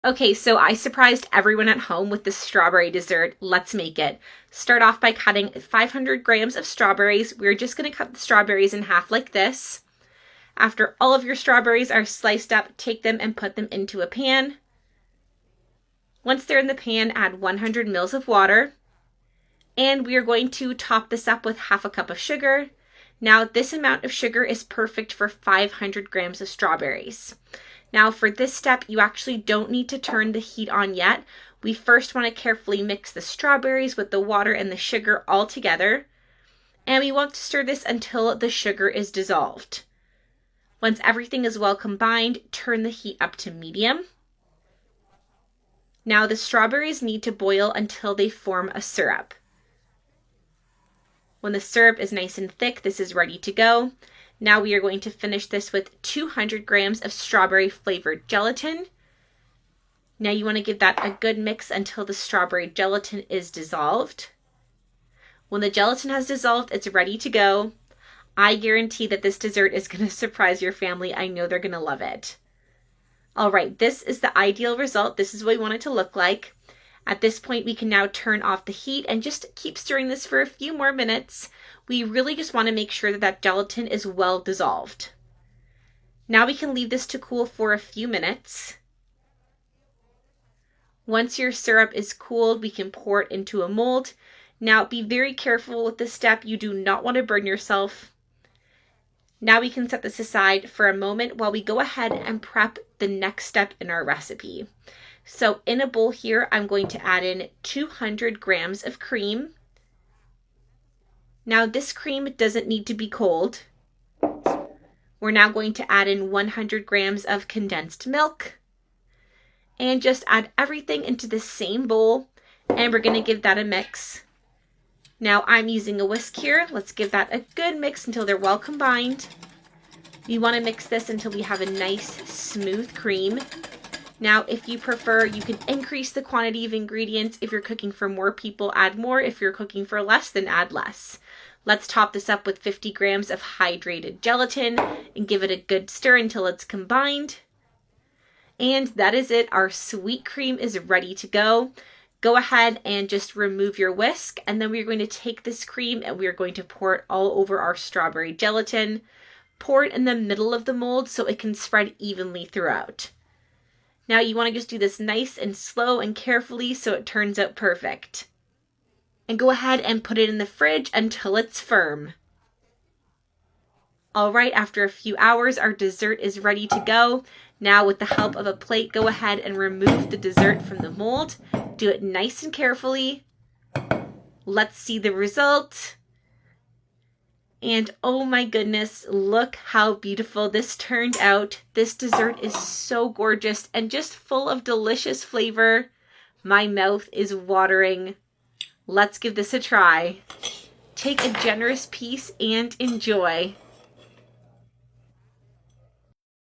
Okay, so I surprised everyone at home with this strawberry dessert. Let's make it. Start off by cutting 500 grams of strawberries. We're just going to cut the strawberries in half like this. After all of your strawberries are sliced up, take them and put them into a pan. Once they're in the pan, add 100 mils of water. And we are going to top this up with half a cup of sugar. Now, this amount of sugar is perfect for 500 grams of strawberries. Now for this step, you actually don't need to turn the heat on yet. We first want to carefully mix the strawberries with the water and the sugar all together. And we want to stir this until the sugar is dissolved. Once everything is well combined, turn the heat up to medium. Now the strawberries need to boil until they form a syrup. When the syrup is nice and thick, this is ready to go. Now we are going to finish this with 200 grams of strawberry flavored gelatin. Now you want to give that a good mix until the strawberry gelatin is dissolved. When the gelatin has dissolved, it's ready to go. I guarantee that this dessert is going to surprise your family. I know they're going to love it. All right, this is the ideal result. This is what we want it to look like. At this point, we can now turn off the heat and just keep stirring this for a few more minutes. We really just want to make sure that that gelatin is well dissolved. Now we can leave this to cool for a few minutes. Once your syrup is cooled, we can pour it into a mold. Now be very careful with this step. You do not want to burn yourself. Now we can set this aside for a moment while we go ahead and prep the next step in our recipe. So in a bowl here, I'm going to add in 200 grams of cream. Now this cream doesn't need to be cold. We're now going to add in 100 grams of condensed milk. And just add everything into the same bowl, and we're going to give that a mix. Now I'm using a whisk here. Let's give that a good mix until they're well combined. You want to mix this until we have a nice smooth cream. Now, if you prefer, you can increase the quantity of ingredients. If you're cooking for more people, add more. If you're cooking for less, then add less. Let's top this up with 50 grams of hydrated gelatin and give it a good stir until it's combined. And that is it. Our sweet cream is ready to go. Go ahead and just remove your whisk, and then we're going to take this cream and we're going to pour it all over our strawberry gelatin. Pour it in the middle of the mold so it can spread evenly throughout. Now you want to just do this nice and slow and carefully so it turns out perfect. And go ahead and put it in the fridge until it's firm. All right, after a few hours, our dessert is ready to go. Now with the help of a plate, go ahead and remove the dessert from the mold. Do it nice and carefully. Let's see the result. And oh my goodness, look how beautiful this turned out. This dessert is so gorgeous and just full of delicious flavor. My mouth is watering. Let's give this a try. Take a generous piece and enjoy.